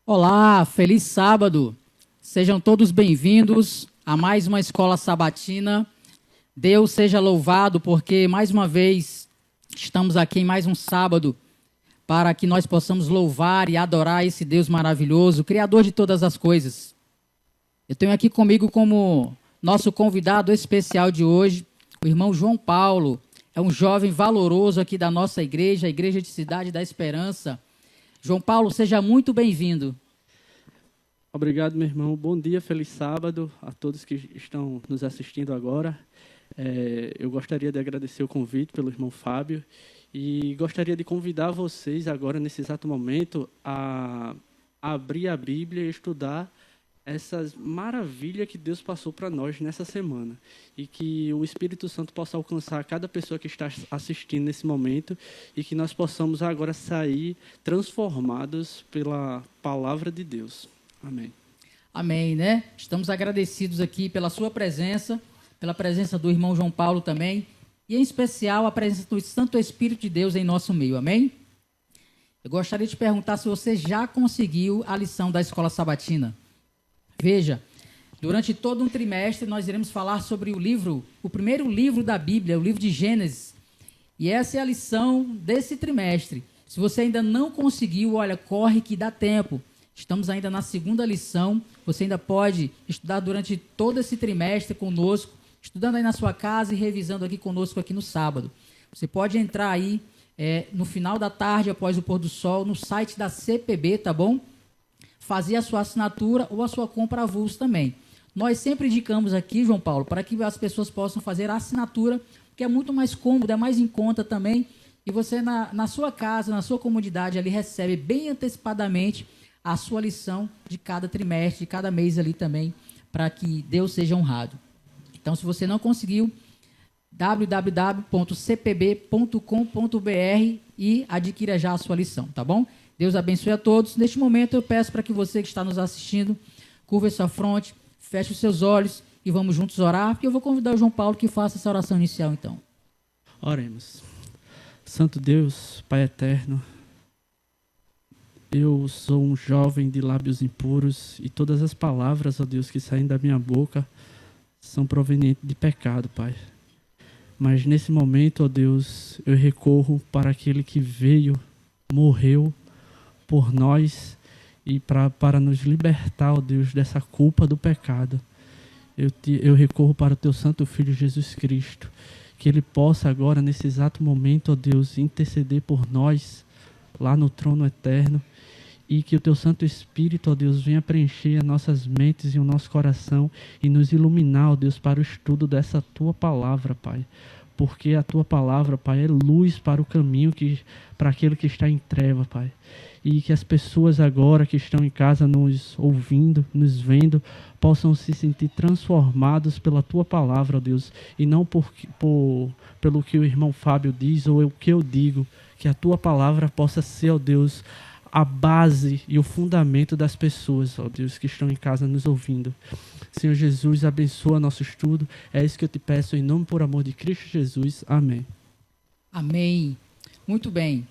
Olá, feliz sábado. Sejam todos bem-vindos a mais uma escola sabatina. Deus seja louvado porque mais uma vez estamos aqui em mais um sábado para que nós possamos louvar e adorar esse Deus maravilhoso, Criador de todas as coisas. Eu tenho aqui comigo como nosso convidado especial de hoje, o irmão João Paulo. É um jovem valoroso aqui da nossa igreja, a Igreja de Cidade da Esperança. João Paulo, seja muito bem-vindo. Obrigado, meu irmão. Bom dia, feliz sábado a todos que estão nos assistindo agora. Eu gostaria de agradecer o convite pelo irmão Fábio e gostaria de convidar vocês agora, nesse exato momento, a abrir a Bíblia e estudar essas maravilhas que Deus passou para nós nessa semana e que o Espírito Santo possa alcançar cada pessoa que está assistindo nesse momento e que nós possamos agora sair transformados pela palavra de Deus. Amém. Amém, né? Estamos agradecidos aqui pela sua presença, pela presença do irmão João Paulo também, e em especial a presença do Santo Espírito de Deus em nosso meio, amém? Eu gostaria de perguntar se você já conseguiu a lição da Escola Sabatina. Veja, durante todo um trimestre nós iremos falar sobre o primeiro livro da Bíblia, o livro de Gênesis, e essa é a lição desse trimestre. Se você ainda não conseguiu, olha, corre que dá tempo. Estamos ainda na segunda lição, você ainda pode estudar durante todo esse trimestre conosco, estudando aí na sua casa e revisando aqui conosco aqui no sábado. Você pode entrar aí no final da tarde, após o pôr do sol, no site da CPB, tá bom? Fazer a sua assinatura ou a sua compra avulso também. Nós sempre indicamos aqui, João Paulo, para que as pessoas possam fazer a assinatura, que é muito mais cômodo, é mais em conta também, e você na sua casa, na sua comunidade ali recebe bem antecipadamente a sua lição de cada trimestre, de cada mês ali também, para que Deus seja honrado. Então, se você não conseguiu, www.cpb.com.br e adquira já a sua lição, tá bom? Deus abençoe a todos. Neste momento, eu peço para que você que está nos assistindo, curva sua fronte, feche os seus olhos e vamos juntos orar, porque eu vou convidar o João Paulo que faça essa oração inicial, então. Oremos. Santo Deus, Pai eterno, eu sou um jovem de lábios impuros e todas as palavras, ó Deus, que saem da minha boca são provenientes de pecado, Pai. Mas nesse momento, ó Deus, eu recorro para aquele que veio, morreu por nós e para nos libertar, ó Deus, dessa culpa do pecado. Eu recorro para o Teu Santo Filho Jesus Cristo, que Ele possa agora, nesse exato momento, ó Deus, interceder por nós lá no trono eterno. E que o Teu Santo Espírito, ó Deus, venha preencher as nossas mentes e o nosso coração e nos iluminar, ó Deus, para o estudo dessa Tua palavra, Pai. Porque a Tua palavra, Pai, é luz para o caminho, para aquele que está em treva, Pai. E que as pessoas agora que estão em casa nos ouvindo, nos vendo, possam se sentir transformados pela Tua palavra, ó Deus. E não pelo que o irmão Fábio diz ou o que eu digo. Que a Tua palavra possa ser, ó Deus, a base e o fundamento das pessoas, ó Deus, que estão em casa nos ouvindo. Senhor Jesus, abençoa nosso estudo. É isso que eu te peço em nome por amor de Cristo Jesus. Amém. Amém. Muito bem.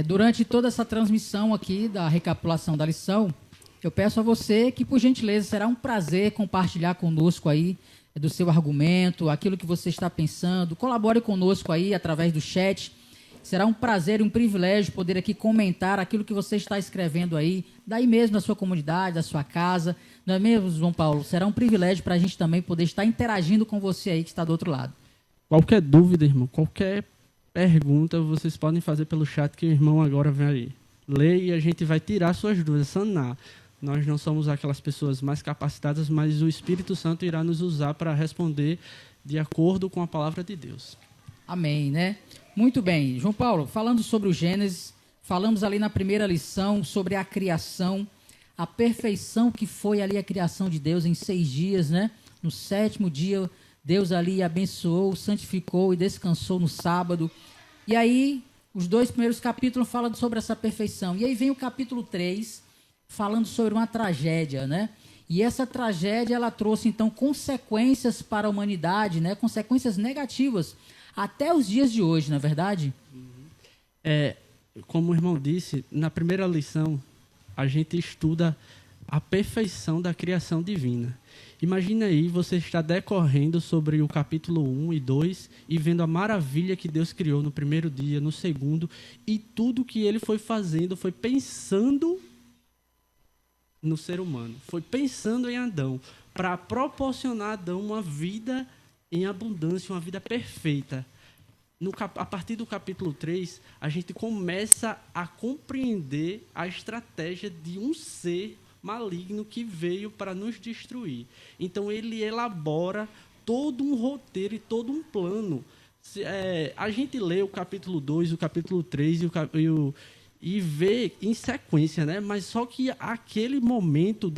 Durante toda essa transmissão aqui da recapitulação da lição, eu peço a você que, por gentileza, será um prazer compartilhar conosco aí do seu argumento, aquilo que você está pensando. Colabore conosco aí através do chat. Será um prazer e um privilégio poder aqui comentar aquilo que você está escrevendo aí, daí mesmo da sua comunidade, da sua casa. Não é mesmo, João Paulo? Será um privilégio para a gente também poder estar interagindo com você aí que está do outro lado. Qualquer dúvida, irmão, qualquer pergunta, vocês podem fazer pelo chat que o irmão agora vem aí ler e a gente vai tirar suas dúvidas, sanar. Nós não somos aquelas pessoas mais capacitadas, mas o Espírito Santo irá nos usar para responder de acordo com a palavra de Deus. Amém, né? Muito bem. João Paulo, falando sobre o Gênesis, falamos ali na primeira lição sobre a criação, a perfeição que foi ali a criação de Deus em 6 dias, né? No 7º dia, Deus ali abençoou, santificou e descansou no sábado. E aí, os 2 primeiros capítulos falam sobre essa perfeição. E aí vem o capítulo 3, falando sobre uma tragédia, né? E essa tragédia, ela trouxe, então, consequências para a humanidade, né? Consequências negativas até os dias de hoje, não é verdade? Como o irmão disse, na primeira lição, a gente estuda a perfeição da criação divina. Imagina aí você está decorrendo sobre o capítulo 1 e 2 e vendo a maravilha que Deus criou no primeiro dia, no segundo, e tudo que ele foi fazendo foi pensando no ser humano, foi pensando em Adão, para proporcionar a Adão uma vida em abundância, uma vida perfeita. A partir do capítulo 3, a gente começa a compreender a estratégia de um ser maligno que veio para nos destruir. Então, ele elabora todo um roteiro e todo um plano. A gente lê o capítulo 2, o capítulo 3 e vê em sequência, né? Mas só que aquele momento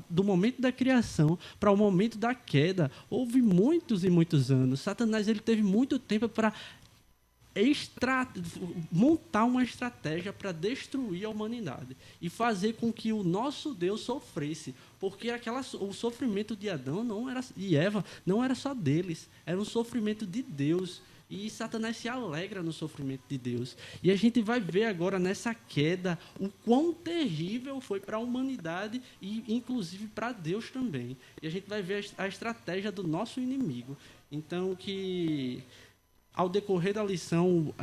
do momento da criação para o momento da queda, houve muitos e muitos anos. Satanás ele teve muito tempo para montar uma estratégia para destruir a humanidade e fazer com que o nosso Deus sofresse, porque o sofrimento de Adão e Eva não era só deles, era um sofrimento de Deus. E Satanás se alegra no sofrimento de Deus. E a gente vai ver agora nessa queda o quão terrível foi para a humanidade e inclusive para Deus também. E a gente vai ver a estratégia do nosso inimigo. Então, que ao decorrer da lição,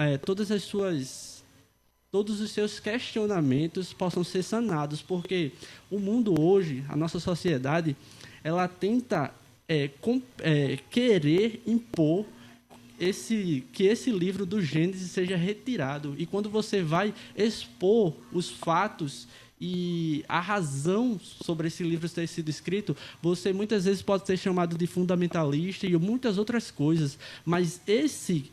todos os seus questionamentos possam ser sanados, porque o mundo hoje, a nossa sociedade, ela tenta querer impor que esse livro do Gênesis seja retirado. E quando você vai expor os fatos e a razão sobre esse livro ter sido escrito, você muitas vezes pode ser chamado de fundamentalista e muitas outras coisas. Mas esse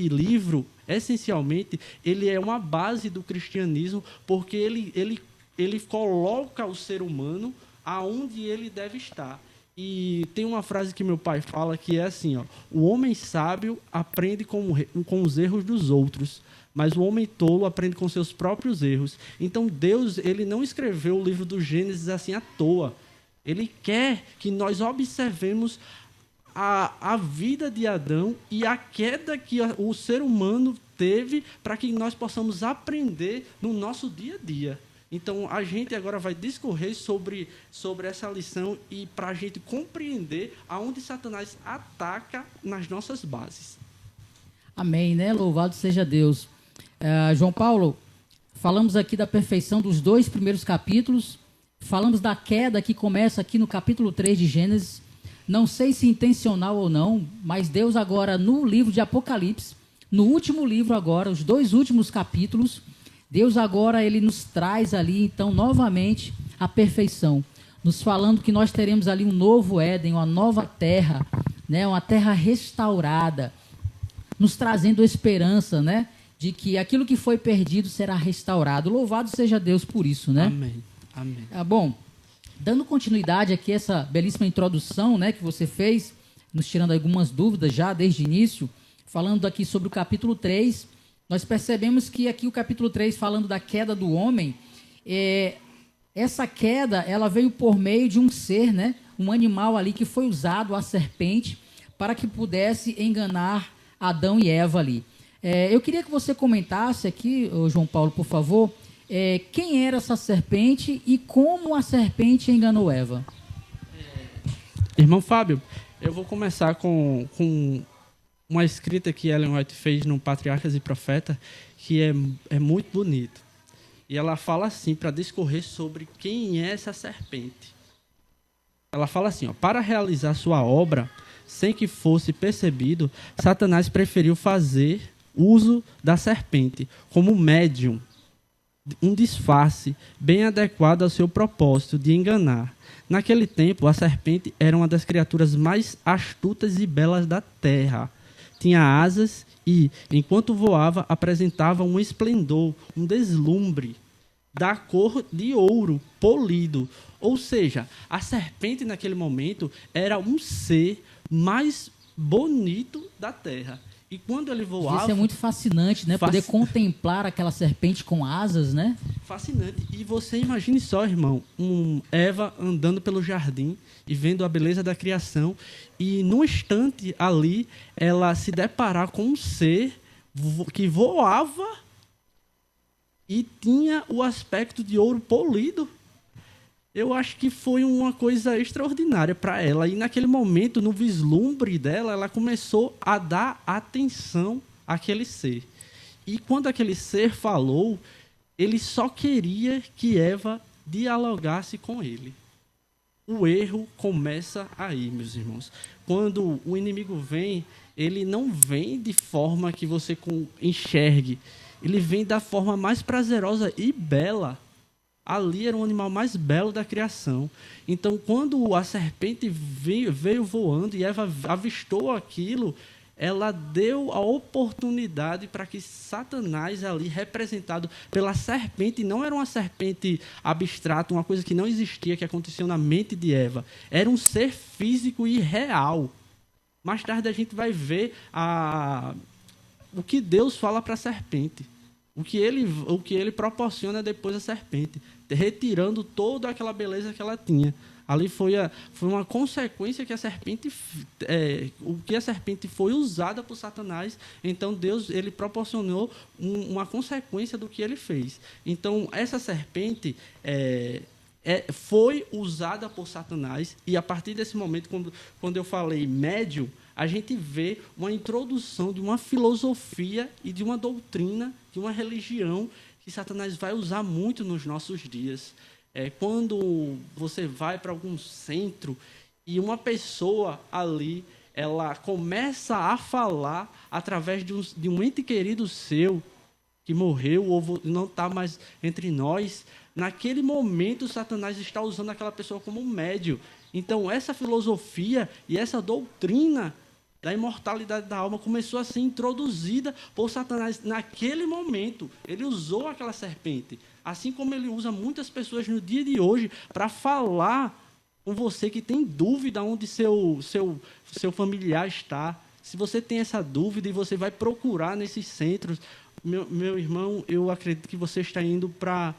livro, essencialmente, ele é uma base do cristianismo, porque ele coloca o ser humano aonde ele deve estar. E tem uma frase que meu pai fala que é assim, ó: o homem sábio aprende com os erros dos outros, mas o homem tolo aprende com seus próprios erros. Então Deus, ele não escreveu o livro do Gênesis assim à toa. Ele quer que nós observemos a vida de Adão e a queda que o ser humano teve, para que nós possamos aprender no nosso dia a dia. Então, a gente agora vai discorrer sobre essa lição e para a gente compreender aonde Satanás ataca nas nossas bases. Amém, né? Louvado seja Deus. João Paulo, falamos aqui da perfeição dos 2 primeiros capítulos, falamos da queda que começa aqui no capítulo 3 de Gênesis. Não sei se intencional ou não, mas Deus agora no livro de Apocalipse, no último livro agora, os 2 últimos capítulos, Deus agora ele nos traz ali, então, novamente, a perfeição. Nos falando que nós teremos ali um novo Éden, uma nova terra, né? Uma terra restaurada. Nos trazendo esperança, né? De que aquilo que foi perdido será restaurado. Louvado seja Deus por isso, né? Amém. Amém. Bom, dando continuidade aqui a essa belíssima introdução, né, que você fez, nos tirando algumas dúvidas já desde o início, falando aqui sobre o capítulo 3, nós percebemos que aqui o capítulo 3, falando da queda do homem, essa queda, ela veio por meio de um ser, né? Um animal ali que foi usado, a serpente, para que pudesse enganar Adão e Eva ali. Eu queria que você comentasse aqui, João Paulo, por favor, quem era essa serpente e como a serpente enganou Eva. Irmão Fábio, eu vou começar com uma escrita que Ellen White fez no Patriarcas e Profetas, que é muito bonito. E ela fala assim, para discorrer sobre quem é essa serpente. Ela fala assim, ó: para realizar sua obra, sem que fosse percebido, Satanás preferiu fazer uso da serpente como médium, um disfarce bem adequado ao seu propósito de enganar. Naquele tempo, a serpente era uma das criaturas mais astutas e belas da terra. Tinha asas e, enquanto voava, apresentava um esplendor, um deslumbre da cor de ouro polido. Ou seja, a serpente naquele momento era um ser mais bonito da terra. E quando ele voava... Isso é muito fascinante, né? Poder contemplar aquela serpente com asas, né? Fascinante. E você imagine só, irmão, Eva andando pelo jardim e vendo a beleza da criação, e num instante ali, ela se deparar com um ser que voava e tinha o aspecto de ouro polido. Eu acho que foi uma coisa extraordinária para ela. E naquele momento, no vislumbre dela, ela começou a dar atenção àquele ser. E quando aquele ser falou, ele só queria que Eva dialogasse com ele. O erro começa aí, meus irmãos. Quando o inimigo vem, ele não vem de forma que você enxergue. Ele vem da forma mais prazerosa e bela. Ali era o animal mais belo da criação. Então, quando a serpente veio voando e Eva avistou aquilo, ela deu a oportunidade para que Satanás, ali representado pela serpente, não era uma serpente abstrata, uma coisa que não existia, que aconteceu na mente de Eva. Era um ser físico e real. Mais tarde a gente vai ver o que Deus fala para a serpente. O que ele proporciona depois à serpente, retirando toda aquela beleza que ela tinha. Ali foi uma consequência que a serpente, o que a serpente foi usada por Satanás. Então Deus ele proporcionou uma consequência do que ele fez. Então essa serpente foi usada por Satanás, e a partir desse momento, quando eu falei médium, a gente vê uma introdução de uma filosofia e de uma doutrina, de uma religião que Satanás vai usar muito nos nossos dias. Quando você vai para algum centro e uma pessoa ali, ela começa a falar através de um ente querido seu que morreu ou não está mais entre nós, naquele momento Satanás está usando aquela pessoa como um médium. Então essa filosofia e essa doutrina da imortalidade da alma começou a ser introduzida por Satanás naquele momento. Ele usou aquela serpente, assim como ele usa muitas pessoas no dia de hoje para falar com você que tem dúvida onde seu familiar está. Se você tem essa dúvida e você vai procurar nesses centros, meu irmão, eu acredito que você está indo para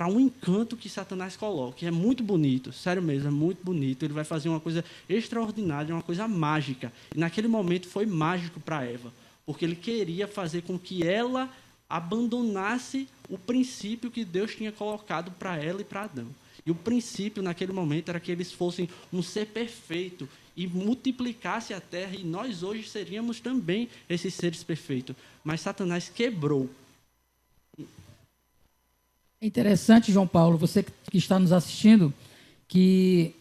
um encanto que Satanás coloca. É muito bonito, sério mesmo, é muito bonito. Ele vai fazer uma coisa extraordinária, uma coisa mágica. E naquele momento foi mágico para Eva, porque ele queria fazer com que ela abandonasse o princípio que Deus tinha colocado para ela e para Adão. E o princípio naquele momento era que eles fossem um ser perfeito e multiplicasse a terra, e nós hoje seríamos também esses seres perfeitos. Mas Satanás quebrou. É interessante, João Paulo, você que está nos assistindo, que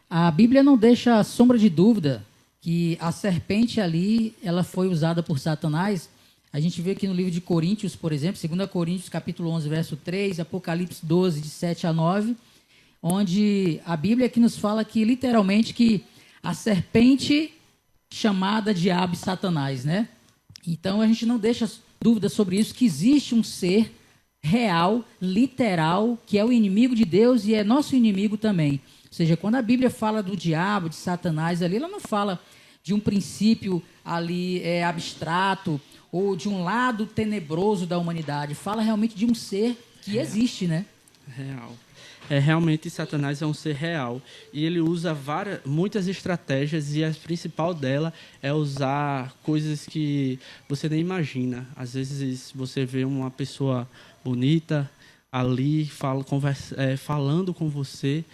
a Bíblia não deixa sombra de dúvida que a serpente ali, ela foi usada por Satanás. A gente vê aqui no livro de Coríntios, por exemplo, 2 Coríntios, capítulo 11, verso 3, Apocalipse 12, de 7 a 9, onde a Bíblia aqui nos fala que, literalmente, que a serpente chamada Diabo e Satanás, né? Então, a gente não deixa dúvida sobre isso, que existe um ser real, literal, que é o inimigo de Deus e é nosso inimigo também. Ou seja, quando a Bíblia fala do diabo, de Satanás ali, ela não fala de um princípio ali abstrato ou de um lado tenebroso da humanidade. Fala realmente de um ser que existe, né? Real. Realmente Satanás é um ser real e ele usa muitas estratégias, e a principal dela é usar coisas que você nem imagina. Às vezes você vê uma pessoa bonita ali falando com você,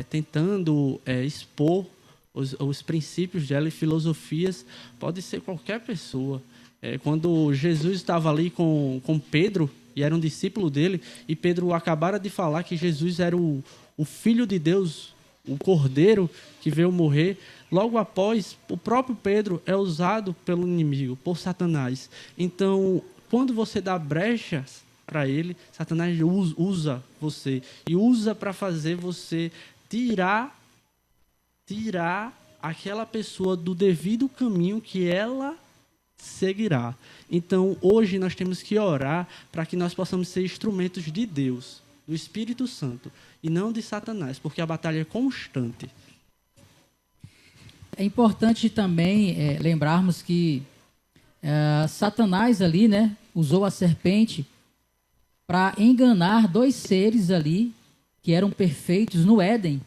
tentando expor os princípios dela e filosofias. Pode ser qualquer pessoa. Quando Jesus estava ali com Pedro, e era um discípulo dele, e Pedro acabara de falar que Jesus era o Filho de Deus, o Cordeiro que veio morrer, logo após, o próprio Pedro é usado pelo inimigo, por Satanás. Então, quando você dá brechas para ele, Satanás usa você, e usa para fazer você tirar aquela pessoa do devido caminho que ela seguirá. Então, hoje nós temos que orar para que nós possamos ser instrumentos de Deus, do Espírito Santo, e não de Satanás, porque a batalha é constante. É importante também lembrarmos que Satanás ali, né, usou a serpente para enganar dois seres ali que eram perfeitos no Éden.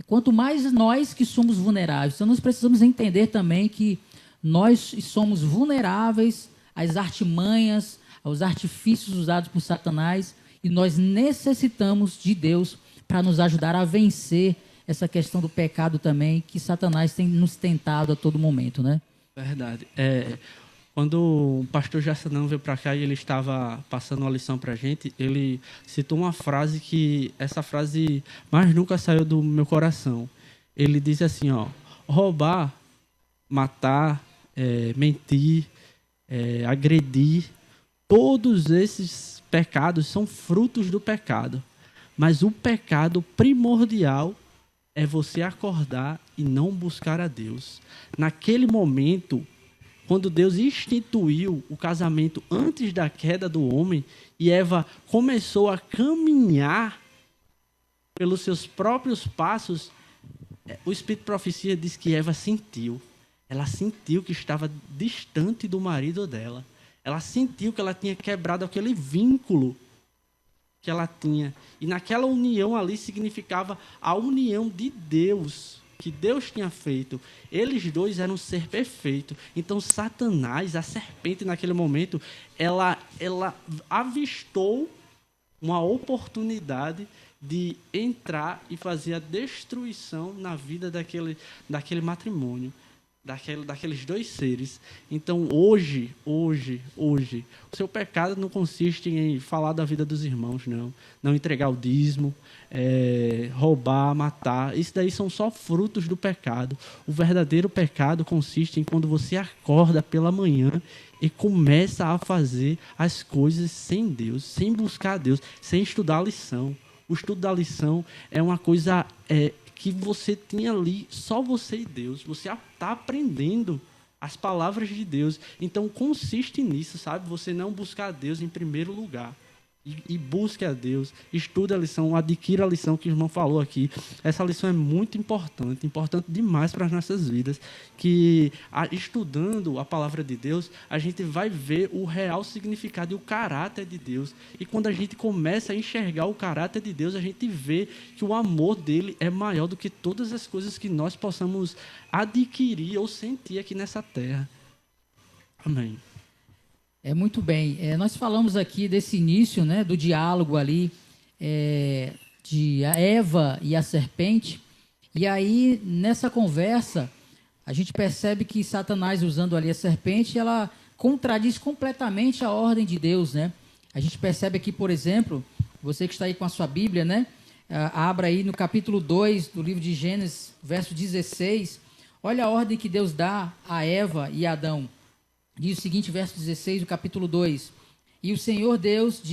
Quanto mais nós que somos vulneráveis. Então, nós precisamos entender também que nós somos vulneráveis às artimanhas, aos artifícios usados por Satanás, e nós necessitamos de Deus para nos ajudar a vencer essa questão do pecado também, que Satanás tem nos tentado a todo momento, né? Verdade. Quando o pastor Jassanão veio para cá e ele estava passando uma lição para a gente, ele citou uma frase que, essa frase mais nunca saiu do meu coração. Ele disse assim, roubar, matar, mentir, agredir, todos esses pecados são frutos do pecado. Mas o pecado primordial é você acordar e não buscar a Deus. Naquele momento, quando Deus instituiu o casamento antes da queda do homem e Eva começou a caminhar pelos seus próprios passos, o Espírito de Profecia diz que Eva sentiu. Ela sentiu que estava distante do marido dela. Ela sentiu que ela tinha quebrado aquele vínculo que ela tinha. E naquela união ali significava a união de Deus, que Deus tinha feito. Eles dois eram um ser perfeito. Então Satanás, a serpente naquele momento, ela avistou uma oportunidade de entrar e fazer a destruição na vida daquele matrimônio, daqueles dois seres. Então, hoje, o seu pecado não consiste em falar da vida dos irmãos, não entregar o dízimo, roubar, matar. Isso daí são só frutos do pecado. O verdadeiro pecado consiste em quando você acorda pela manhã e começa a fazer as coisas sem Deus, sem buscar a Deus, sem estudar a lição. O estudo da lição é uma coisa que você tinha ali, só você e Deus. Você está aprendendo as palavras de Deus. Então, consiste nisso, sabe? Você não buscar a Deus em primeiro lugar. E busque a Deus, estude a lição, adquira a lição que o irmão falou aqui. Essa lição é muito importante demais para as nossas vidas, que estudando a palavra de Deus, a gente vai ver o real significado e o caráter de Deus. E quando a gente começa a enxergar o caráter de Deus, a gente vê que o amor dele é maior do que todas as coisas que nós possamos adquirir ou sentir aqui nessa terra. Amém. Muito bem. Nós falamos aqui desse início, né, do diálogo ali de Eva e a serpente. E aí, nessa conversa, a gente percebe que Satanás, usando ali a serpente, ela contradiz completamente a ordem de Deus, né? A gente percebe aqui, por exemplo, você que está aí com a sua Bíblia, né? Abra aí no capítulo 2 do livro de Gênesis, verso 16. Olha a ordem que Deus dá a Eva e a Adão. Diz o seguinte, verso 16 do capítulo 2. E o Senhor Deus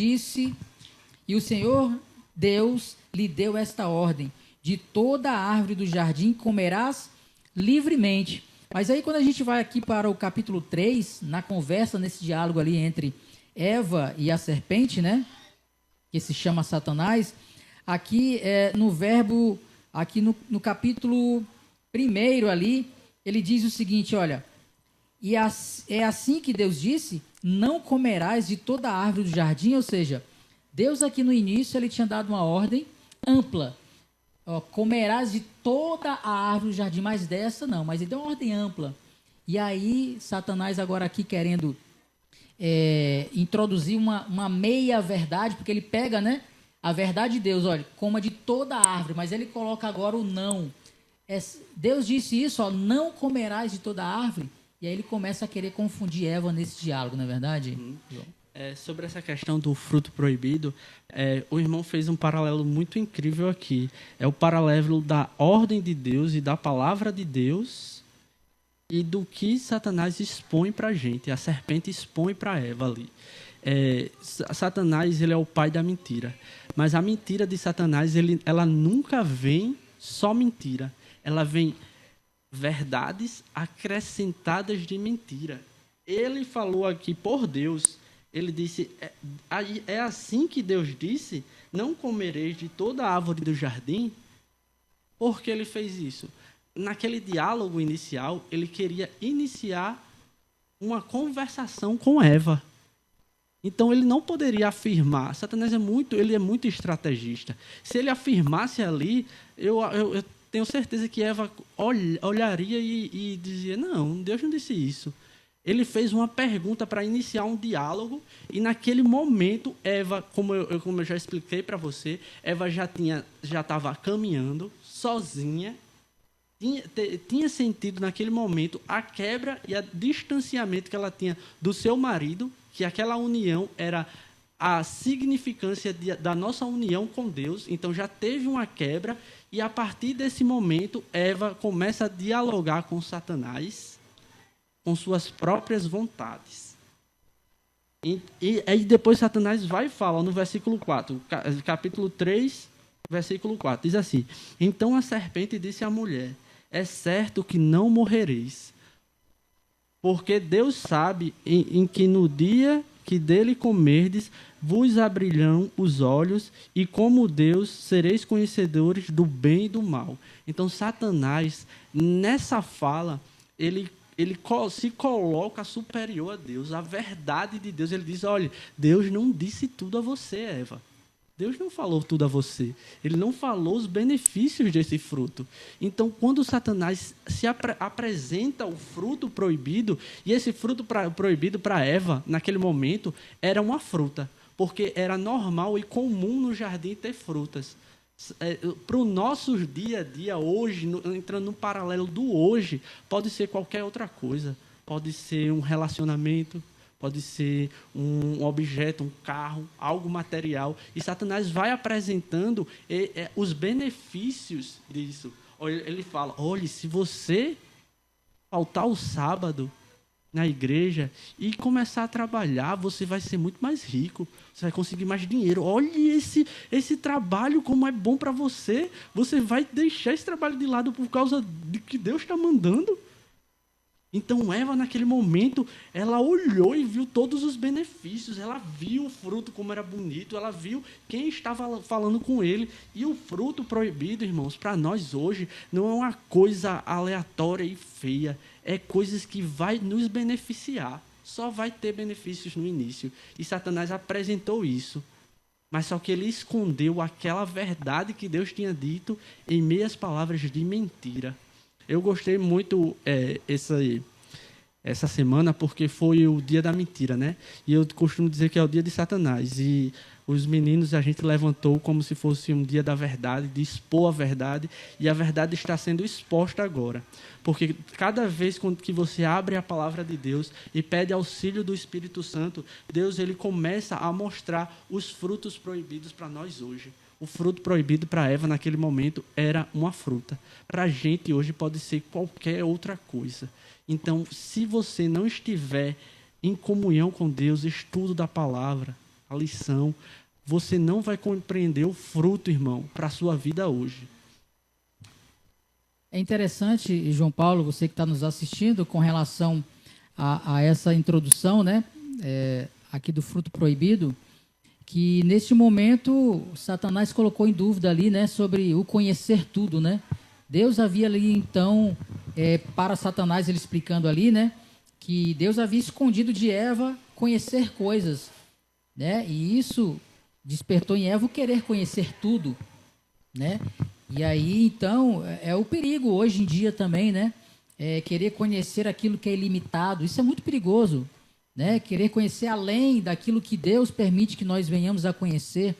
lhe deu esta ordem: de toda a árvore do jardim comerás livremente. Mas aí quando a gente vai aqui para o capítulo 3, na conversa, nesse diálogo ali entre Eva e a serpente, né? Que se chama Satanás, aqui no verbo, aqui no capítulo 1 ali, ele diz o seguinte, olha... E é assim que Deus disse, não comerás de toda a árvore do jardim, ou seja, Deus aqui no início, ele tinha dado uma ordem ampla. Comerás de toda a árvore do jardim, mas dessa não, mas ele deu uma ordem ampla. E aí, Satanás agora aqui querendo introduzir uma meia-verdade, porque ele pega, né, a verdade de Deus, olha, coma de toda a árvore, mas ele coloca agora o não. Deus disse isso, não comerás de toda a árvore. E aí ele começa a querer confundir Eva nesse diálogo, não é verdade? Sobre essa questão do fruto proibido, o irmão fez um paralelo muito incrível aqui. É o paralelo da ordem de Deus e da palavra de Deus e do que Satanás expõe para a gente. A serpente expõe para Eva ali. Satanás, ele é o pai da mentira. Mas a mentira de Satanás, ela nunca vem só mentira. Ela vem... verdades acrescentadas de mentira. Ele falou aqui por Deus, ele disse, é assim que Deus disse, não comereis de toda a árvore do jardim. Por que ele fez isso? Naquele diálogo inicial, ele queria iniciar uma conversação com Eva. Então ele não poderia afirmar, Satanás é muito estrategista. Se ele afirmasse ali, eu tenho certeza que Eva olharia e dizia, não, Deus não disse isso. Ele fez uma pergunta para iniciar um diálogo e, naquele momento, Eva, como eu já expliquei para você, Eva já estava caminhando sozinha. Tinha sentido, naquele momento, a quebra e o distanciamento que ela tinha do seu marido, que aquela união era a significância da nossa união com Deus. Então, já teve uma quebra e, a partir desse momento, Eva começa a dialogar com Satanás, com suas próprias vontades. E aí depois Satanás vai e fala no versículo 4, capítulo 3, versículo 4, diz assim: então a serpente disse à mulher: é certo que não morrereis, porque Deus sabe em que no dia que dele comerdes, vos abrirão os olhos, e como Deus sereis conhecedores do bem e do mal. Então Satanás, nessa fala, ele se coloca superior a Deus, a verdade de Deus. Ele diz: olha, Deus não disse tudo a você, Eva. Deus não falou tudo a você. Ele não falou os benefícios desse fruto. Então, quando Satanás se apresenta o fruto proibido, e esse fruto proibido para Eva, naquele momento, era uma fruta, porque era normal e comum no jardim ter frutas. Para o nosso dia a dia, hoje, entrando no paralelo do hoje, pode ser qualquer outra coisa. Pode ser um relacionamento, pode ser um objeto, um carro, algo material. E Satanás vai apresentando os benefícios disso. Ele fala: olha, se você faltar o sábado na igreja e começar a trabalhar, você vai ser muito mais rico, você vai conseguir mais dinheiro. Olha esse trabalho, como é bom para você. Você vai deixar esse trabalho de lado por causa de que Deus está mandando. Então, Eva, naquele momento, ela olhou e viu todos os benefícios. Ela viu o fruto, como era bonito. Ela viu quem estava falando com ele. E o fruto proibido, irmãos, para nós hoje, não é uma coisa aleatória e feia. É coisas que vai nos beneficiar. Só vai ter benefícios no início. E Satanás apresentou isso. Mas só que ele escondeu aquela verdade que Deus tinha dito em meias palavras de mentira. Eu gostei muito essa semana, porque foi o dia da mentira, né? E eu costumo dizer que é o dia de Satanás. E os meninos, a gente levantou como se fosse um dia da verdade, de expor a verdade. E a verdade está sendo exposta agora. Porque cada vez que você abre a palavra de Deus e pede auxílio do Espírito Santo, Deus ele começa a mostrar os frutos proibidos para nós hoje. O fruto proibido para Eva naquele momento era uma fruta. Para a gente hoje pode ser qualquer outra coisa. Então, se você não estiver em comunhão com Deus, estudo da palavra, a lição, você não vai compreender o fruto, irmão, para a sua vida hoje. É interessante, João Paulo, você que está nos assistindo, com relação a essa introdução, né, aqui do fruto proibido, que neste momento Satanás colocou em dúvida ali, né, sobre o conhecer tudo, né? Deus havia ali então, para Satanás, ele explicando ali, né, que Deus havia escondido de Eva conhecer coisas, né? E isso despertou em Eva o querer conhecer tudo, né? E aí então é o perigo hoje em dia também, né? Querer conhecer aquilo que é ilimitado. Isso é muito perigoso. Né? Querer conhecer além daquilo que Deus permite que nós venhamos a conhecer.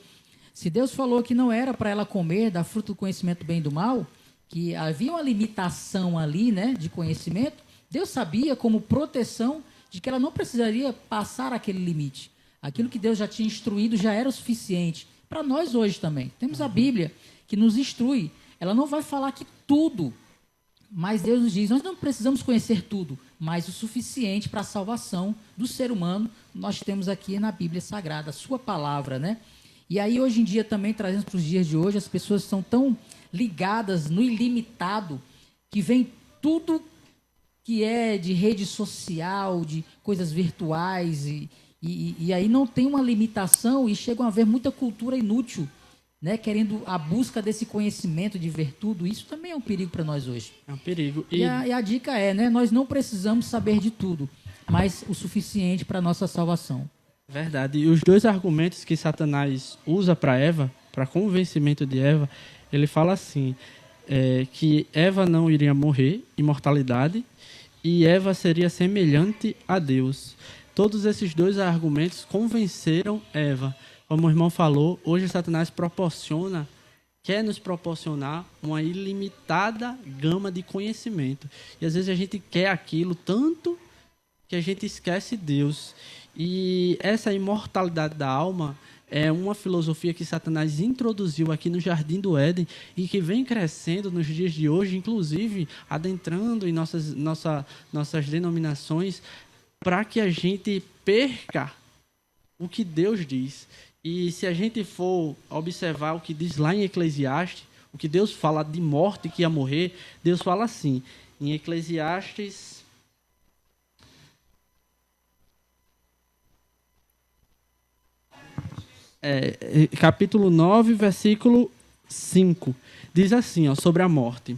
Se Deus falou que não era para ela comer da fruta do conhecimento do bem e do mal, que havia uma limitação ali, né, de conhecimento, Deus sabia como proteção de que ela não precisaria passar aquele limite. Aquilo que Deus já tinha instruído já era o suficiente. Para nós hoje também. Temos a Bíblia que nos instrui. Ela não vai falar que tudo, mas Deus nos diz, nós não precisamos conhecer tudo, mas o suficiente para a salvação do ser humano, nós temos aqui na Bíblia Sagrada, a sua palavra, né? E aí, hoje em dia, também, trazendo para os dias de hoje, as pessoas são tão ligadas no ilimitado, que vem tudo que é de rede social, de coisas virtuais, e aí não tem uma limitação e chegam a haver muita cultura inútil, né, querendo a busca desse conhecimento de ver tudo. Isso também é um perigo para nós hoje. É um perigo. E a dica é, né, nós não precisamos saber de tudo, mas o suficiente para a nossa salvação. Verdade. E os dois argumentos que Satanás usa para Eva, para convencimento de Eva, ele fala assim, que Eva não iria morrer, imortalidade, e Eva seria semelhante a Deus. Todos esses dois argumentos convenceram Eva. Como o irmão falou, hoje Satanás quer nos proporcionar uma ilimitada gama de conhecimento. E às vezes a gente quer aquilo tanto que a gente esquece Deus. E essa imortalidade da alma é uma filosofia que Satanás introduziu aqui no Jardim do Éden e que vem crescendo nos dias de hoje, inclusive adentrando em nossas denominações, para que a gente perca o que Deus diz. E se a gente for observar o que diz lá em Eclesiastes, o que Deus fala de morte que ia morrer, Deus fala assim, em Eclesiastes capítulo 9, versículo 5, diz assim, sobre a morte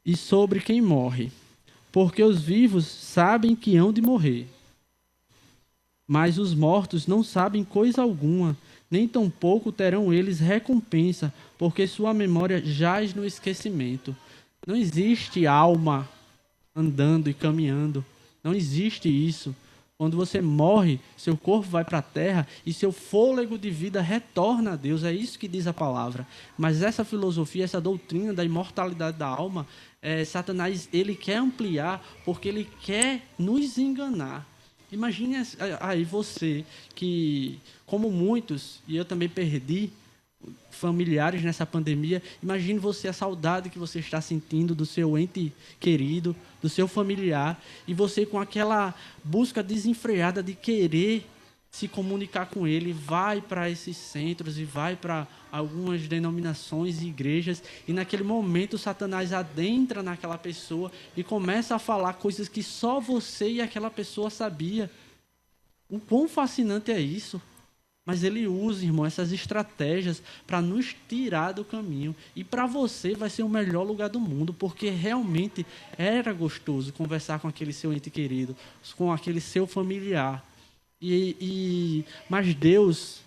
e sobre quem morre, porque os vivos sabem que hão de morrer, mas os mortos não sabem coisa alguma, nem tampouco terão eles recompensa, porque sua memória jaz no esquecimento. Não existe alma andando e caminhando, não existe isso. Quando você morre, seu corpo vai para a terra e seu fôlego de vida retorna a Deus. É isso que diz a palavra. Mas essa filosofia, essa doutrina da imortalidade da alma, Satanás ele quer ampliar porque ele quer nos enganar. Imagine aí você que, como muitos, e eu também perdi familiares nessa pandemia, imagine você a saudade que você está sentindo do seu ente querido, do seu familiar, e você com aquela busca desenfreada de querer se comunicar com ele, vai para esses centros e vai para algumas denominações e igrejas, e naquele momento Satanás adentra naquela pessoa e começa a falar coisas que só você e aquela pessoa sabia. O quão fascinante é isso? Mas ele usa, irmão, essas estratégias para nos tirar do caminho. E para você vai ser o melhor lugar do mundo, porque realmente era gostoso conversar com aquele seu ente querido, com aquele seu familiar. Mas Deus,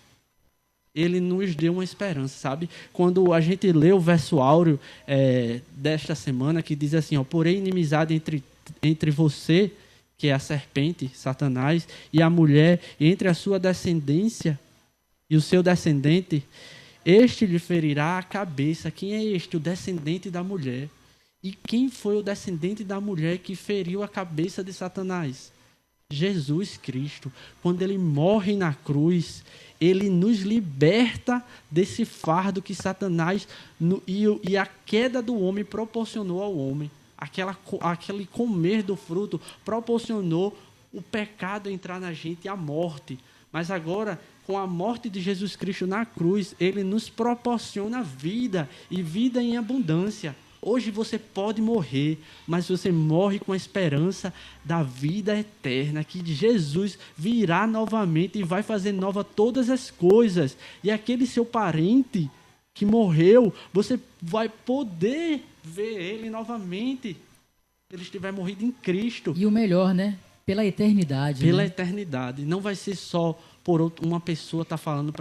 ele nos deu uma esperança, sabe? Quando a gente lê o verso áureo desta semana, que diz assim, porém inimizade entre você, que é a serpente, Satanás, e a mulher, e entre a sua descendência e o seu descendente, este lhe ferirá a cabeça. Quem é este? O descendente da mulher. E quem foi o descendente da mulher que feriu a cabeça de Satanás? Jesus Cristo. Quando ele morre na cruz, ele nos liberta desse fardo que Satanás e a queda do homem proporcionou ao homem. Aquele comer do fruto proporcionou o pecado entrar na gente e a morte. Mas agora, com a morte de Jesus Cristo na cruz, ele nos proporciona vida e vida em abundância. Hoje você pode morrer, mas você morre com a esperança da vida eterna, que Jesus virá novamente e vai fazer nova todas as coisas. E aquele seu parente que morreu, você vai poder ver ele novamente. Ele estiver morrido em Cristo. E o melhor, né? Pela eternidade. Pela eternidade. Não vai ser só por uma pessoa estar falando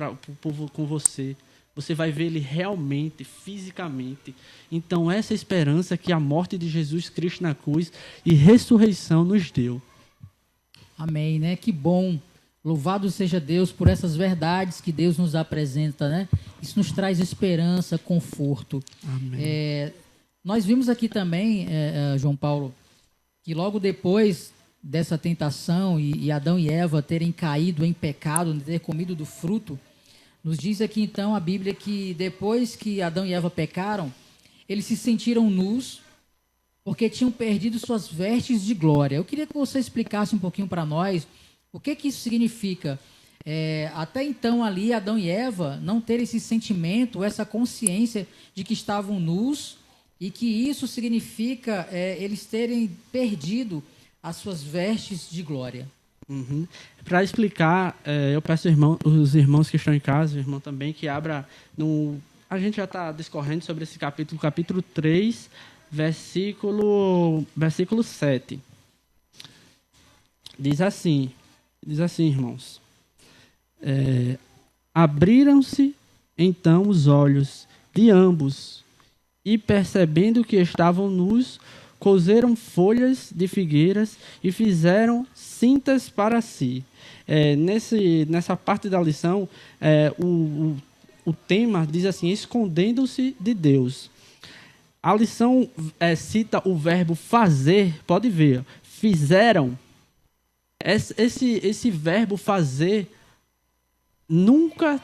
com você. Você vai ver ele realmente, fisicamente. Então, essa esperança que a morte de Jesus Cristo na cruz e ressurreição nos deu. Amém, né? Que bom. Louvado seja Deus por essas verdades que Deus nos apresenta, né? Isso nos traz esperança, conforto. Amém. Nós vimos aqui também, João Paulo, que logo depois dessa tentação e Adão e Eva terem caído em pecado, ter comido do fruto, nos diz aqui então a Bíblia que depois que Adão e Eva pecaram, eles se sentiram nus porque tinham perdido suas vestes de glória. Eu queria que você explicasse um pouquinho para nós o que isso significa. Até então ali Adão e Eva não terem esse sentimento, essa consciência de que estavam nus e que isso significa eles terem perdido as suas vestes de glória. Uhum. Para explicar, eu peço os irmãos que estão em casa, o irmão também, que abra a gente já está discorrendo sobre esse capítulo 3, versículo 7. Diz assim, irmãos. Abriram-se então os olhos de ambos, e percebendo que estavam nus, cozeram folhas de figueiras e fizeram cintas para si. Nessa parte da lição, o tema diz assim, escondendo-se de Deus. A lição cita o verbo fazer, pode ver, fizeram. Esse verbo fazer nunca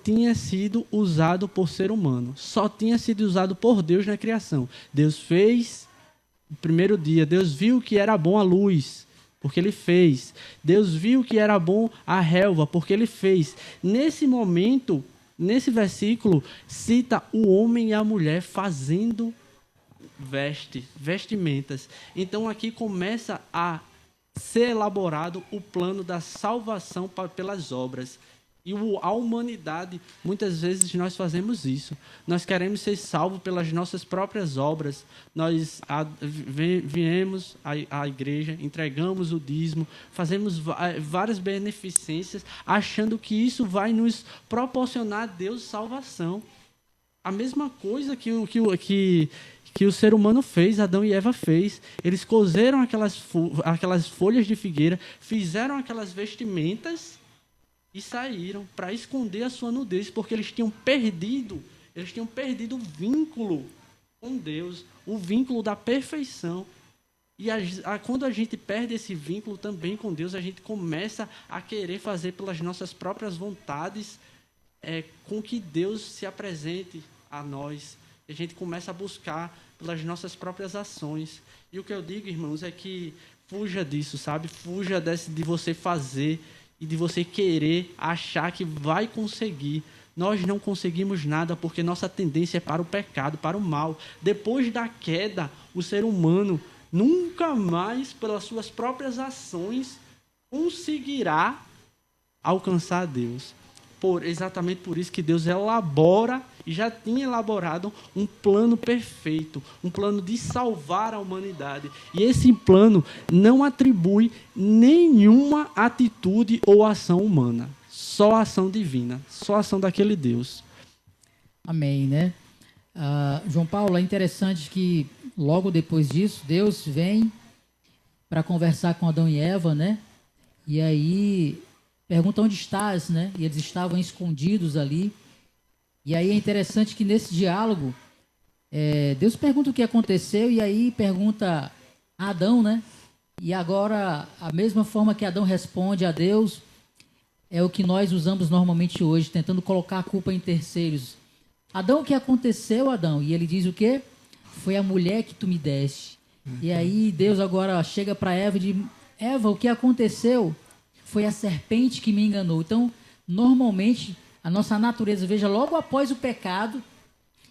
tinha sido usado por ser humano, só tinha sido usado por Deus na criação. Deus fez no primeiro dia, Deus viu que era bom a luz, porque Ele fez. Deus viu que era bom a relva, porque Ele fez. Nesse momento, nesse versículo, cita o homem e a mulher fazendo vestimentas. Então aqui começa a ser elaborado o plano da salvação pelas obras. E a humanidade, muitas vezes nós fazemos isso. Nós queremos ser salvos pelas nossas próprias obras. Nós viemos à igreja, entregamos o dízimo, fazemos várias beneficências, achando que isso vai nos proporcionar a Deus salvação. A mesma coisa que o ser humano fez, Adão e Eva fez. Eles cozeram aquelas folhas de figueira, fizeram aquelas vestimentas e saíram para esconder a sua nudez, porque eles tinham perdido o vínculo com Deus, o vínculo da perfeição. E quando a gente perde esse vínculo também com Deus, a gente começa a querer fazer pelas nossas próprias vontades com que Deus se apresente a nós. A gente começa a buscar pelas nossas próprias ações. E o que eu digo, irmãos, é que fuja disso, sabe? Fuja de você fazer e de você querer achar que vai conseguir. Nós não conseguimos nada porque nossa tendência é para o pecado, para o mal. Depois da queda, o ser humano nunca mais, pelas suas próprias ações, conseguirá alcançar Deus. Exatamente por isso que Deus elabora, e já tinha elaborado, um plano perfeito, um plano de salvar a humanidade. E esse plano não atribui nenhuma atitude ou ação humana, só a ação divina, só a ação daquele Deus. Amém, né? João Paulo, é interessante que logo depois disso, Deus vem para conversar com Adão e Eva, né? E aí pergunta onde estás, né? E eles estavam escondidos ali. E aí é interessante que nesse diálogo, Deus pergunta o que aconteceu e aí pergunta a Adão, né? E agora, a mesma forma que Adão responde a Deus, é o que nós usamos normalmente hoje, tentando colocar a culpa em terceiros. Adão, o que aconteceu, Adão? E ele diz o quê? Foi a mulher que tu me deste. E aí Deus agora chega para Eva e diz, Eva, o que aconteceu? Foi a serpente que me enganou. Então, normalmente, a nossa natureza, veja, logo após o pecado,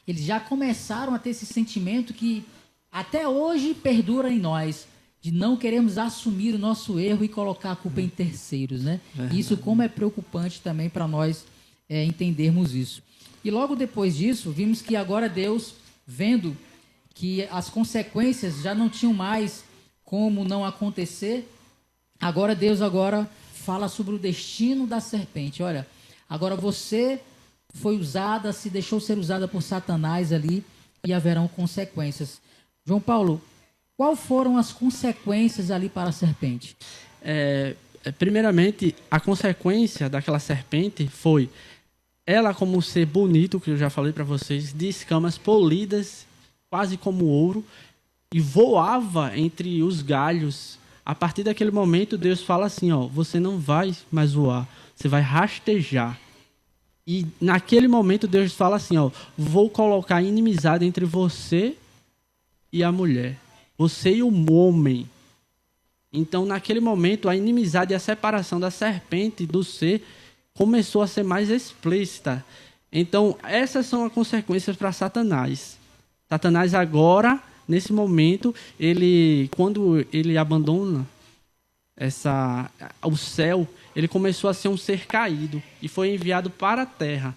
eles já começaram a ter esse sentimento que até hoje perdura em nós, de não queremos assumir o nosso erro e colocar a culpa em terceiros, né? Isso como é preocupante também para nós entendermos isso. E logo depois disso, vimos que agora Deus, vendo que as consequências já não tinham mais como não acontecer, agora Deus fala sobre o destino da serpente. Olha, agora você foi usada, se deixou ser usada por Satanás ali e haverão consequências. João Paulo, quais foram as consequências ali para a serpente? Primeiramente, a consequência daquela serpente foi ela, como um ser bonito, que eu já falei para vocês, de escamas polidas, quase como ouro, e voava entre os galhos. A partir daquele momento, Deus fala assim, você não vai mais voar, você vai rastejar. E naquele momento, Deus fala assim, vou colocar inimizade entre você e a mulher, você e o homem. Então, naquele momento, a inimizade e a separação da serpente do ser começou a ser mais explícita. Então, essas são as consequências para Satanás. Satanás agora, nesse momento, quando ele abandona o céu, ele começou a ser um ser caído e foi enviado para a terra.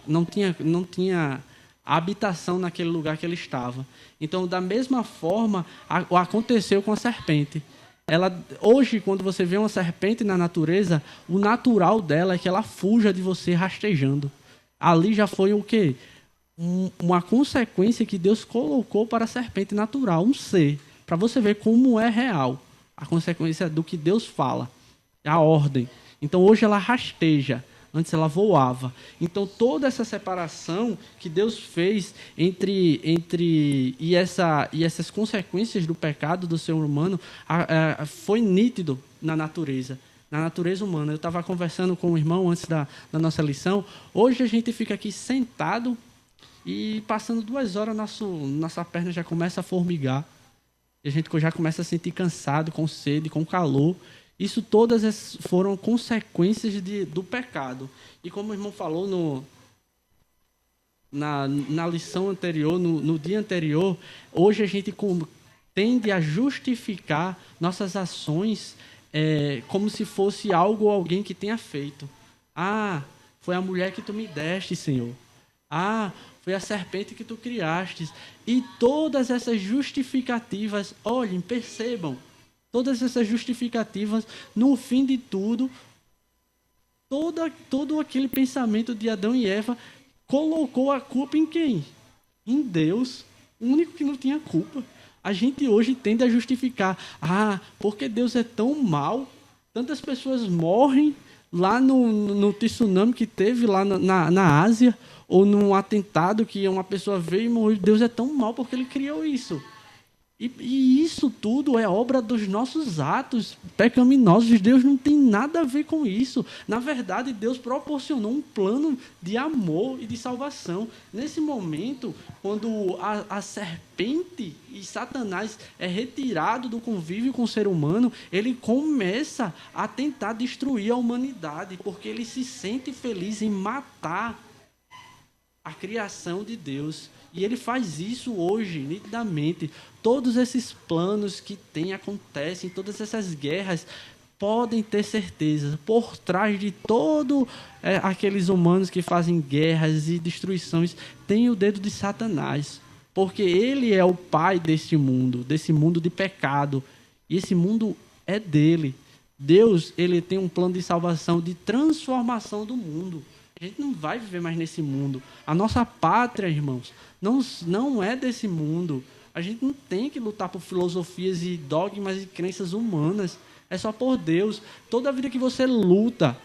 Não tinha habitação naquele lugar que ele estava. Então, da mesma forma, aconteceu com a serpente. Hoje, quando você vê uma serpente na natureza, o natural dela é que ela fuja de você rastejando. Ali já foi o quê? uma consequência que Deus colocou para a serpente natural, um ser, para você ver como é real a consequência do que Deus fala, a ordem. Então hoje ela rasteja, antes ela voava. Então toda essa separação que Deus fez e essas consequências do pecado do ser humano foi nítido na natureza humana. Eu estava conversando com um irmão antes da nossa lição. Hoje a gente fica aqui sentado e passando 2 horas nossa perna já começa a formigar. E a gente já começa a sentir cansado, com sede, com calor. Isso todas foram consequências do pecado. E como o irmão falou na lição anterior, no dia anterior, hoje a gente tende a justificar nossas ações como se fosse algo ou alguém que tenha feito. Ah, foi a mulher que tu me deste, Senhor. Ah, foi a serpente que tu criaste. E todas essas justificativas, olhem, percebam, todas essas justificativas, no fim de tudo, todo aquele pensamento de Adão e Eva colocou a culpa em quem? Em Deus, o único que não tinha culpa. A gente hoje tende a justificar, porque Deus é tão mau, tantas pessoas morrem lá no tsunami que teve lá na Ásia, ou num atentado que uma pessoa veio e morreu. Deus é tão mau porque ele criou isso. E isso tudo é obra dos nossos atos pecaminosos. Deus não tem nada a ver com isso. Na verdade, Deus proporcionou um plano de amor e de salvação. Nesse momento, quando a serpente e Satanás é retirado do convívio com o ser humano, ele começa a tentar destruir a humanidade, porque ele se sente feliz em matar a criação de Deus. E ele faz isso hoje, nitidamente. Todos esses planos que acontecem, todas essas guerras, podem ter certeza, por trás de todo aqueles humanos que fazem guerras e destruições, tem o dedo de Satanás. Porque ele é o pai desse mundo de pecado. E esse mundo é dele. Deus, ele tem um plano de salvação, de transformação do mundo. A gente não vai viver mais nesse mundo. A nossa pátria, irmãos, não é desse mundo. A gente não tem que lutar por filosofias e dogmas e crenças humanas. É só por Deus. Toda vida que você luta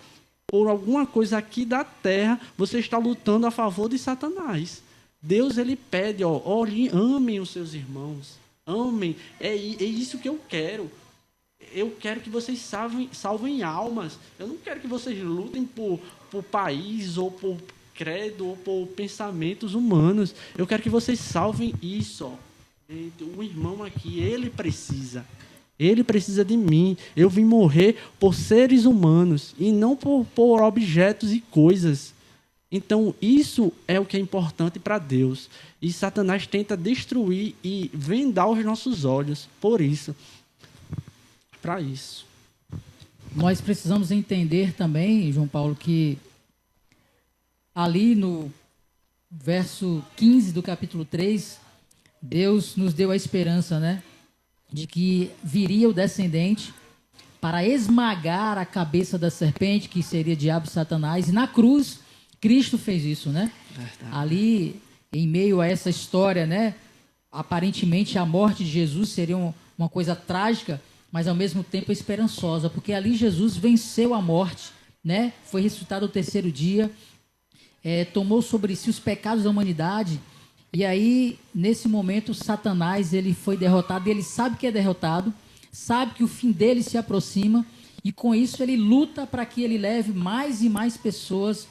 por alguma coisa aqui da terra, você está lutando a favor de Satanás. Deus, ele pede, amem os seus irmãos. Amem. É isso que eu quero. Eu quero que vocês salvem almas. Eu não quero que vocês lutem por país, ou por credo, ou por pensamentos humanos. Eu quero que vocês salvem isso. O irmão aqui, ele precisa de mim. Eu vim morrer por seres humanos e não por objetos e coisas. Então, isso é o que é importante para Deus. E Satanás tenta destruir e vendar os nossos olhos por isso. Para isso. Nós precisamos entender também, João Paulo, que ali no verso 15 do capítulo 3, Deus nos deu a esperança, né, de que viria o descendente para esmagar a cabeça da serpente, que seria diabo e Satanás, e na cruz Cristo fez isso, né? Verdade. Ali, em meio a essa história, né, aparentemente a morte de Jesus seria uma coisa trágica, mas ao mesmo tempo esperançosa, porque ali Jesus venceu a morte, né? Foi ressuscitado ao 3º dia, tomou sobre si os pecados da humanidade, e aí, nesse momento, Satanás, ele foi derrotado, ele sabe que é derrotado, sabe que o fim dele se aproxima, e com isso ele luta para que ele leve mais e mais pessoas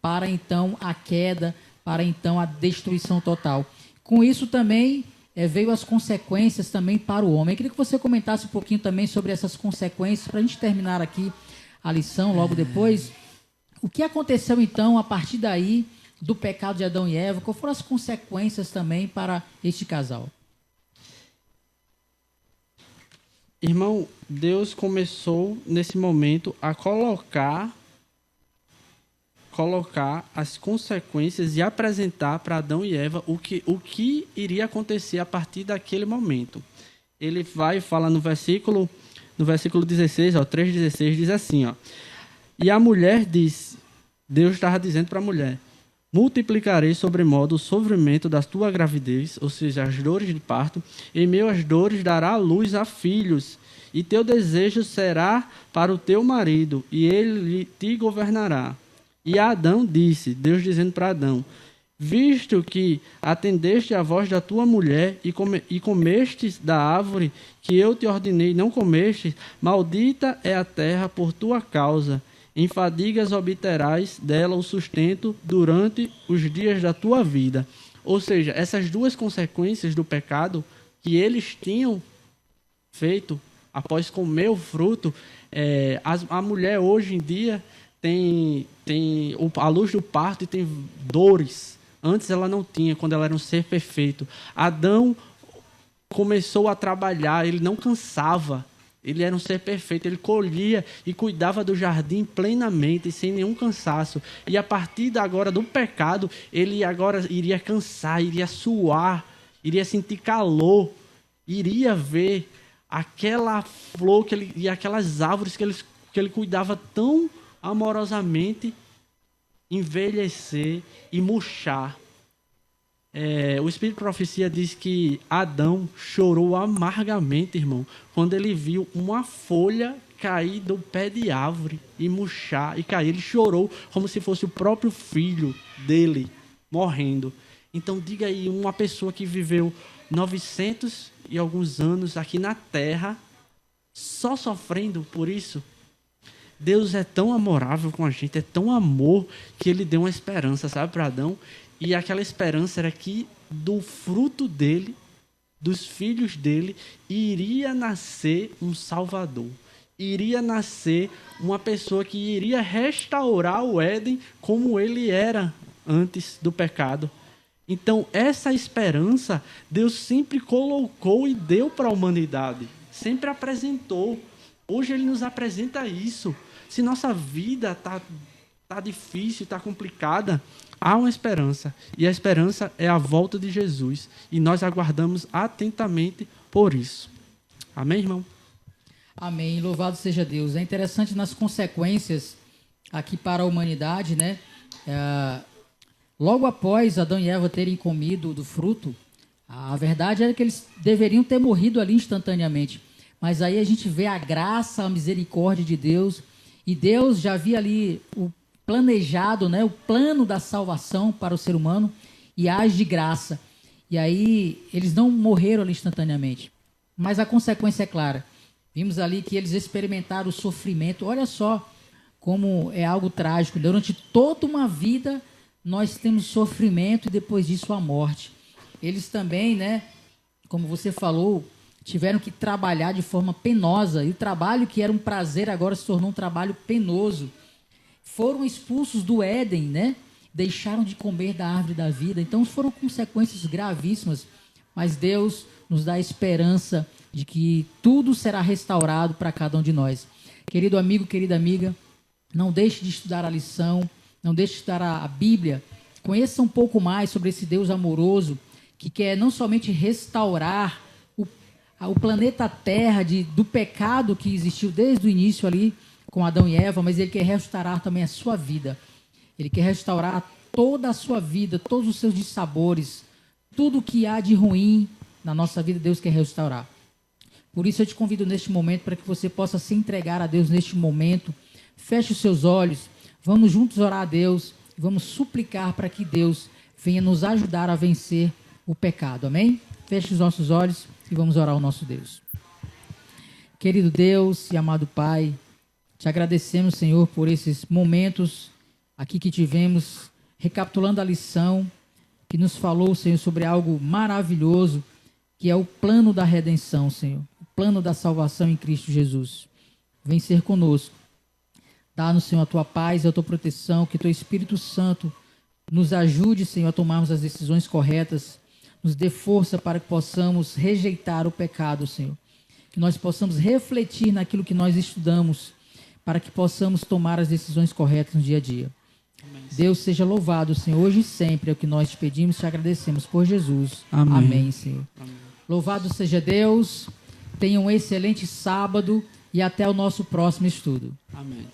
para então a queda, para então a destruição total. Com isso também veio as consequências também para o homem. Eu queria que você comentasse um pouquinho também sobre essas consequências, para a gente terminar aqui a lição logo depois. O que aconteceu então a partir daí do pecado de Adão e Eva? Quais foram as consequências também para este casal? Irmão, Deus começou nesse momento a colocar as consequências e apresentar para Adão e Eva o que iria acontecer a partir daquele momento. Ele vai falar no versículo 16, 3,16, diz assim, e a mulher disse, Deus estava dizendo para a mulher, multiplicarei sobremodo o sofrimento da tua gravidez, ou seja, as dores de parto, em meio às dores dará a luz a filhos, e teu desejo será para o teu marido, e ele te governará. E Adão disse, Deus dizendo para Adão, visto que atendeste à voz da tua mulher e comestes da árvore que eu te ordenei não comestes, maldita é a terra por tua causa. Em fadigas obterás dela o sustento durante os dias da tua vida. Ou seja, essas duas consequências do pecado que eles tinham feito após comer o fruto, a mulher hoje em dia tem a luz do parto e tem dores. Antes ela não tinha, quando ela era um ser perfeito. Adão começou a trabalhar, ele não cansava. Ele era um ser perfeito, ele colhia e cuidava do jardim plenamente, sem nenhum cansaço. E a partir agora do pecado, ele agora iria cansar, iria suar, iria sentir calor, iria ver aquela flor e aquelas árvores que ele cuidava tão amorosamente envelhecer e murchar. O Espírito de Profecia diz que Adão chorou amargamente, irmão, quando ele viu uma folha cair do pé de árvore e murchar e cair. Ele chorou como se fosse o próprio filho dele morrendo. Então diga aí, uma pessoa que viveu 900 e alguns anos aqui na terra só sofrendo por isso. Deus é tão amorável com a gente, é tão amor, que ele deu uma esperança, sabe, para Adão. E aquela esperança era que do fruto dele, dos filhos dele, iria nascer um Salvador. Iria nascer uma pessoa que iria restaurar o Éden como ele era antes do pecado. Então, essa esperança, Deus sempre colocou e deu para a humanidade. Sempre apresentou. Hoje ele nos apresenta isso. Se nossa vida está difícil, está complicada, há uma esperança. E a esperança é a volta de Jesus. E nós aguardamos atentamente por isso. Amém, irmão? Amém. Louvado seja Deus. É interessante nas consequências aqui para a humanidade, né? Logo após Adão e Eva terem comido do fruto, a verdade era que eles deveriam ter morrido ali instantaneamente. Mas aí a gente vê a graça, a misericórdia de Deus. E Deus já havia ali o planejado, né, o plano da salvação para o ser humano e age de graça. E aí eles não morreram ali instantaneamente. Mas a consequência é clara. Vimos ali que eles experimentaram o sofrimento. Olha só como é algo trágico. Durante toda uma vida nós temos sofrimento e depois disso a morte. Eles também, né, como você falou, tiveram que trabalhar de forma penosa. E o trabalho que era um prazer agora se tornou um trabalho penoso. Foram expulsos do Éden, né? Deixaram de comer da árvore da vida. Então foram consequências gravíssimas. Mas Deus nos dá a esperança de que tudo será restaurado para cada um de nós. Querido amigo, querida amiga, não deixe de estudar a lição, não deixe de estudar a Bíblia. Conheça um pouco mais sobre esse Deus amoroso que quer não somente restaurar o planeta Terra do pecado que existiu desde o início ali com Adão e Eva, mas ele quer restaurar também a sua vida. Ele quer restaurar toda a sua vida, todos os seus dissabores, tudo que há de ruim na nossa vida, Deus quer restaurar. Por isso eu te convido neste momento para que você possa se entregar a Deus neste momento. Feche os seus olhos, vamos juntos orar a Deus, vamos suplicar para que Deus venha nos ajudar a vencer o pecado, amém? Feche os nossos olhos e vamos orar ao nosso Deus. Querido Deus e amado Pai, te agradecemos, Senhor, por esses momentos aqui que tivemos, recapitulando a lição que nos falou, Senhor, sobre algo maravilhoso, que é o plano da redenção, Senhor, o plano da salvação em Cristo Jesus. Vem ser conosco. Dá-nos, Senhor, a tua paz e a tua proteção, que teu Espírito Santo nos ajude, Senhor, a tomarmos as decisões corretas, nos dê força para que possamos rejeitar o pecado, Senhor. Que nós possamos refletir naquilo que nós estudamos, para que possamos tomar as decisões corretas no dia a dia. Amém. Deus seja louvado, Senhor, hoje e sempre. É o que nós te pedimos e te agradecemos por Jesus. Amém. Amém, Senhor. Amém. Louvado seja Deus. Tenha um excelente sábado e até o nosso próximo estudo. Amém.